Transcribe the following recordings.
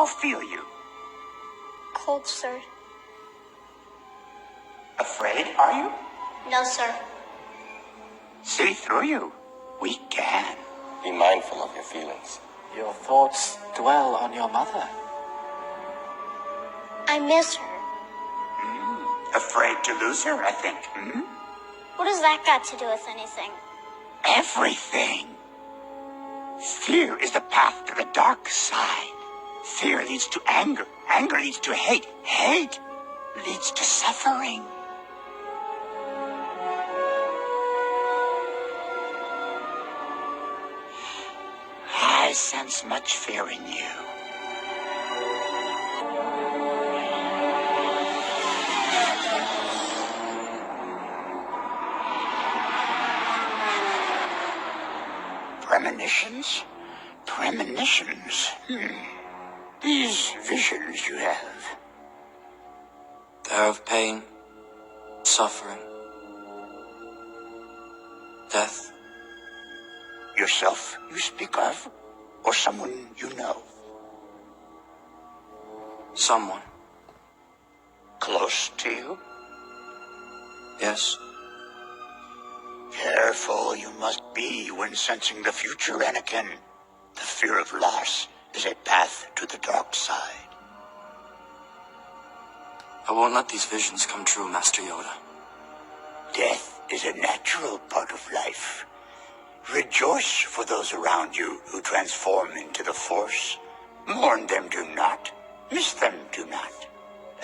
How feel you? Cold, sir. Afraid, are you? No, sir. See through you. We can. Be mindful of your feelings. Your thoughts dwell on your mother. I miss her. Afraid to lose her, I think. What does that got to do with anything? Everything. Fear is the path to the dark side. Fear leads to anger. Anger leads to hate. Hate leads to suffering. I sense much fear in you. Premonitions? Premonitions? These visions you have. They're of pain, suffering, death. Yourself you speak of? Or someone you know? Someone. Close to you? Yes. Careful you must be when sensing the future, Anakin. The fear of loss is a path to the dark side. I won't let these visions come true, Master Yoda. Death is a natural part of life. Rejoice for those around you who transform into the Force. Mourn them, do not. Miss them, do not.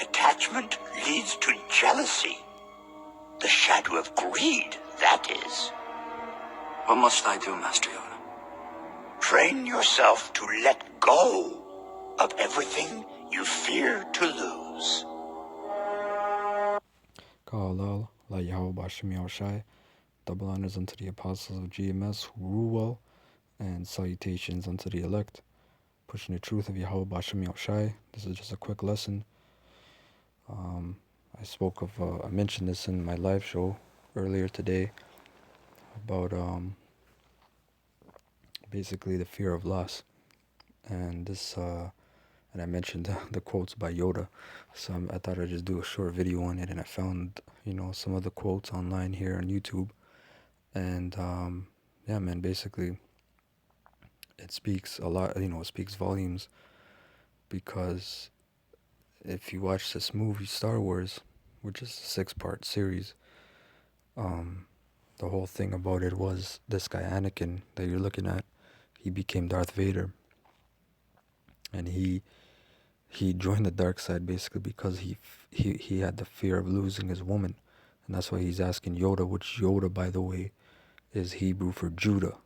Attachment leads to jealousy. The shadow of greed, that is. What must I do, Master Yoda? Train yourself to let go of everything you fear to lose. Ka'alel, La Yahweh Bashim Yahushai, double honors unto the apostles of GMS who rule well, and salutations unto the elect, pushing the truth of Yahweh Bashim Yahushai. This is just a quick lesson. I mentioned this in my live show earlier today about basically the fear of loss, and and I mentioned the quotes by Yoda, so I thought I'd just do a short video on it, and I found some of the quotes online here on YouTube, and yeah, man, basically it speaks a lot, it speaks volumes, because if you watch this movie Star Wars, which is a 6-part series, the whole thing about it was this guy Anakin that you're looking at, he became Darth Vader, and he joined the dark side basically because he had the fear of losing his woman, and that's why he's asking Yoda, which Yoda, by the way, is Hebrew for Judah,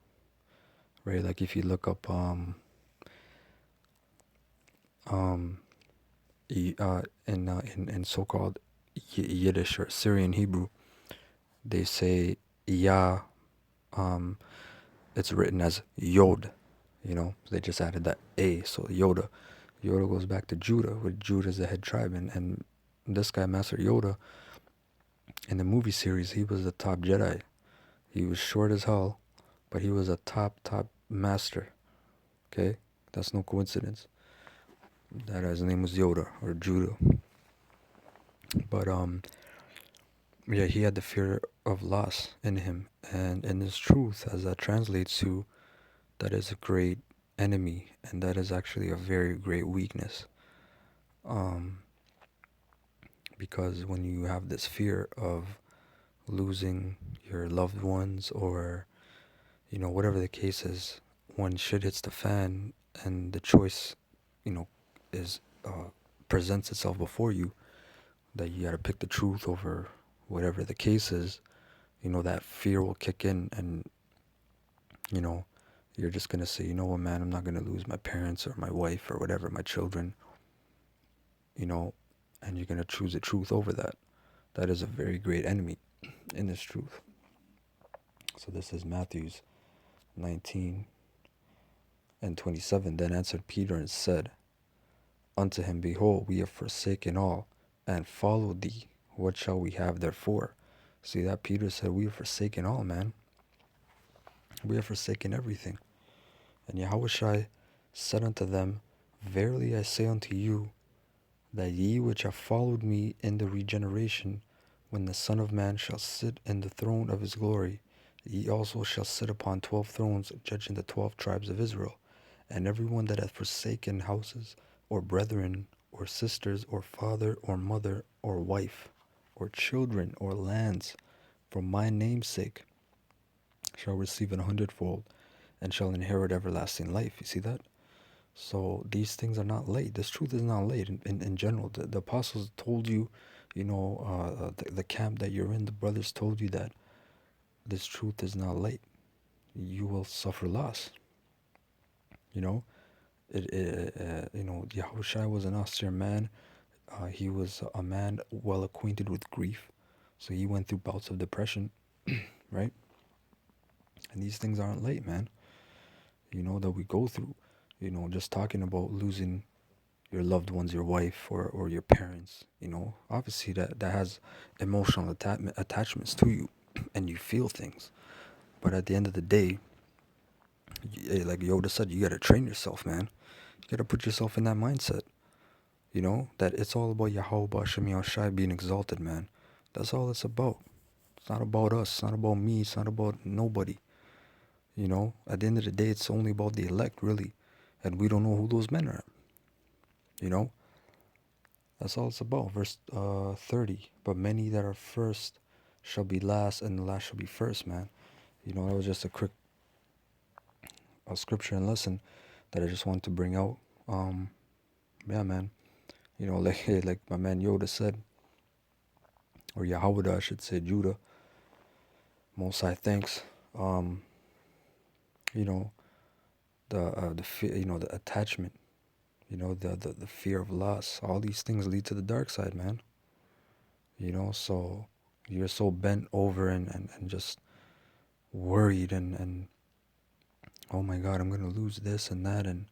right? Like if you look up in so-called Yiddish or Syrian Hebrew, they say Yah, it's written as Yod, they just added that A, so Yoda goes back to Judah, where Judah is the head tribe, and this guy, Master Yoda, in the movie series, he was the top Jedi. He was short as hell, but he was a top master, okay? That's no coincidence. That his name was Yoda, or Judah. But, yeah, he had the fear of loss in him, and in his truth, as that translates to, that is a great enemy, and that is actually a very great weakness. Because when you have this fear of losing your loved ones, or whatever the case is, when shit hits the fan and the choice is presents itself before you, that you gotta pick the truth over whatever the case is, that fear will kick in, and you're just gonna say, you know what, man, I'm not gonna lose my parents or my wife or whatever, my children, and you're gonna choose the truth over that. That is a very great enemy in this truth. So this is Matthews 19:27. Then answered Peter and said unto him, Behold, we have forsaken all, and followed thee. What shall we have therefore? See that Peter said, we have forsaken all, man. We have forsaken everything. And Yahushua said unto them, Verily I say unto you, that ye which have followed me in the regeneration, when the Son of Man shall sit in the throne of his glory, ye also shall sit upon 12 thrones, judging the 12 tribes of Israel. And every one that hath forsaken houses, or brethren, or sisters, or father, or mother, or wife, or children, or lands, for my name's sake, shall receive 100-fold, and shall inherit everlasting life. You see that? So these things are not late. This truth is not late in general. The apostles told you, the camp that you're in, the brothers told you that this truth is not late. You will suffer loss. Yahushua was an austere man. He was a man well acquainted with grief. So he went through bouts of depression, right? And these things aren't late, man. That we go through. Just talking about losing your loved ones, your wife, or your parents, obviously that has emotional attachments to you, and you feel things. But at the end of the day, like Yoda said, you gotta train yourself, man. You gotta put yourself in that mindset, that it's all about Yahweh Bashem Yahushai being exalted, man. That's all it's about. It's not about us. It's not about me. It's not about nobody. At the end of the day, it's only about the elect, really. And we don't know who those men are. That's all it's about. Verse 30. But many that are first shall be last, and the last shall be first, man. That was just a quick scripture and lesson that I just wanted to bring out. Yeah, man. Like my man Yoda said, or Yahweh, I should say, Judah. Most High thanks. The fear, the attachment, the fear of loss. All these things lead to the dark side, man. So you're so bent over and just worried and oh my God, I'm gonna lose this and that. And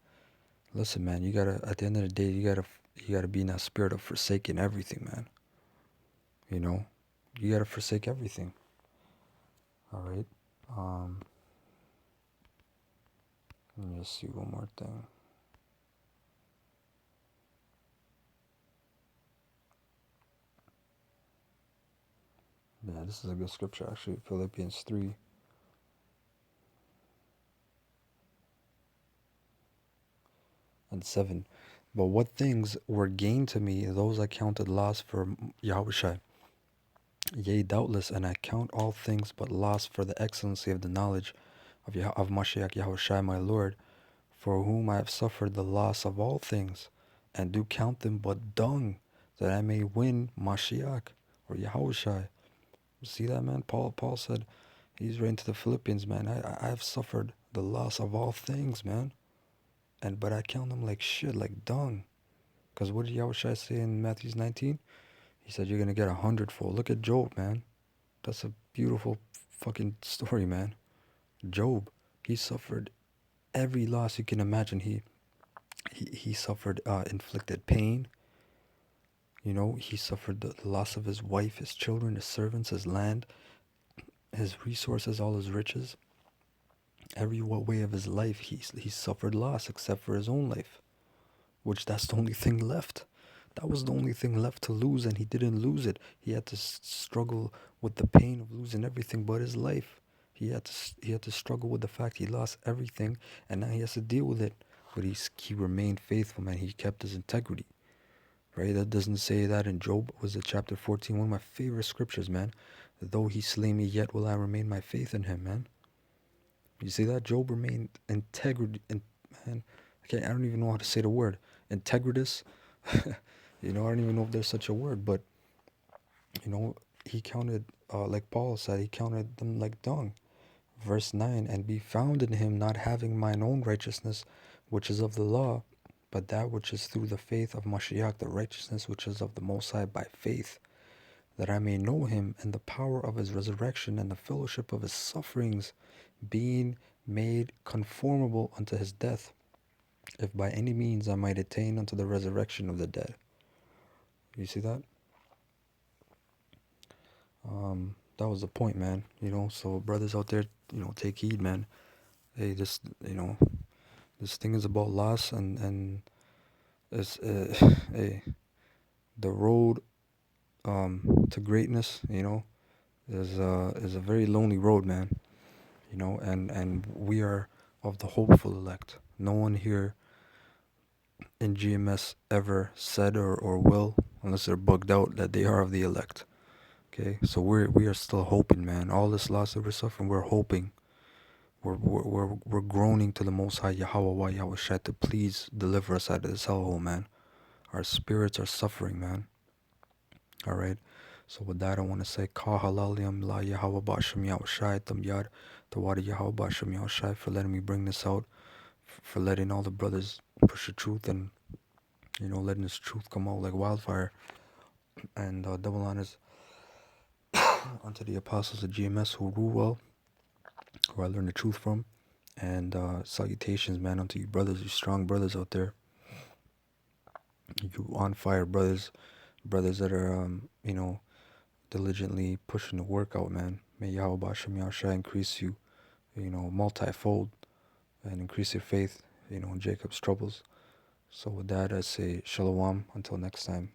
listen, man, you gotta, at the end of the day, you gotta be in that spirit of forsaking everything, man. You gotta forsake everything. All right. Let me just see one more thing. Yeah, this is a good scripture, actually. Philippians 3. And 7. But what things were gained to me, those I counted loss for Yahushua. Yea, doubtless, and I count all things but loss for the excellency of the knowledge of Mashiach Yahushua my Lord, for whom I have suffered the loss of all things, and do count them but dung, that I may win Mashiach, or Yahushua. See that, man? Paul said, he's writing to the Philippians, man, I have suffered the loss of all things, man. But I count them like shit, like dung. Because what did Yahushua say in Matthew 19? He said, you're going to get 100-fold. Look at Job, man. That's a beautiful fucking story, man. Job, he suffered every loss you can imagine. He suffered inflicted pain. He suffered the loss of his wife, his children, his servants, his land, his resources, all his riches. Every way of his life, he suffered loss except for his own life, which that's the only thing left. That was the only thing left to lose, and he didn't lose it. He had to struggle with the pain of losing everything but his life. He had to struggle with the fact he lost everything, and now he has to deal with it. But he remained faithful, man. He kept his integrity. Right? That doesn't say that in Job. Was it chapter 14? One of my favorite scriptures, man. Though he slay me, yet will I remain my faith in him, man. You see that? Job remained integrity, and man, I don't even know how to say the word. Integritus. I don't even know if there's such a word, but he counted, like Paul said, he counted them like dung. Verse 9, and be found in him, not having mine own righteousness, which is of the law, but that which is through the faith of Mashiach, the righteousness which is of the Most High by faith, that I may know him and the power of his resurrection and the fellowship of his sufferings, being made conformable unto his death, if by any means I might attain unto the resurrection of the dead. You see that? That was the point, man. So brothers out there, take heed, man. Hey, this thing is about loss, and it's hey, the road to greatness, is a very lonely road, man. And we are of the hopeful elect. No one here in GMS ever said or will, unless they're bugged out, that they are of the elect. Okay, so we are still hoping, man. All this loss that we're suffering, we're hoping. We're groaning to the Most High Yahweh Yahweh Shai to please deliver us out of this hellhole, man. Our spirits are suffering, man. All right. So with that, I want to say Ka Halalim La Yahweh Basham Yahweh Shai Tam Yad Tawadi Yahweh Basham Yahweh Shai for letting me bring this out, for letting all the brothers push the truth and letting this truth come out like wildfire. And double honors unto the apostles of GMS who rule well, who I learned the truth from. And salutations, man, unto you brothers, you strong brothers out there. You on fire brothers that are, diligently pushing the work out, man. May Yahweh Bashem Yahshua increase you, multifold and increase your faith, in Jacob's troubles. So with that, I say shalom until next time.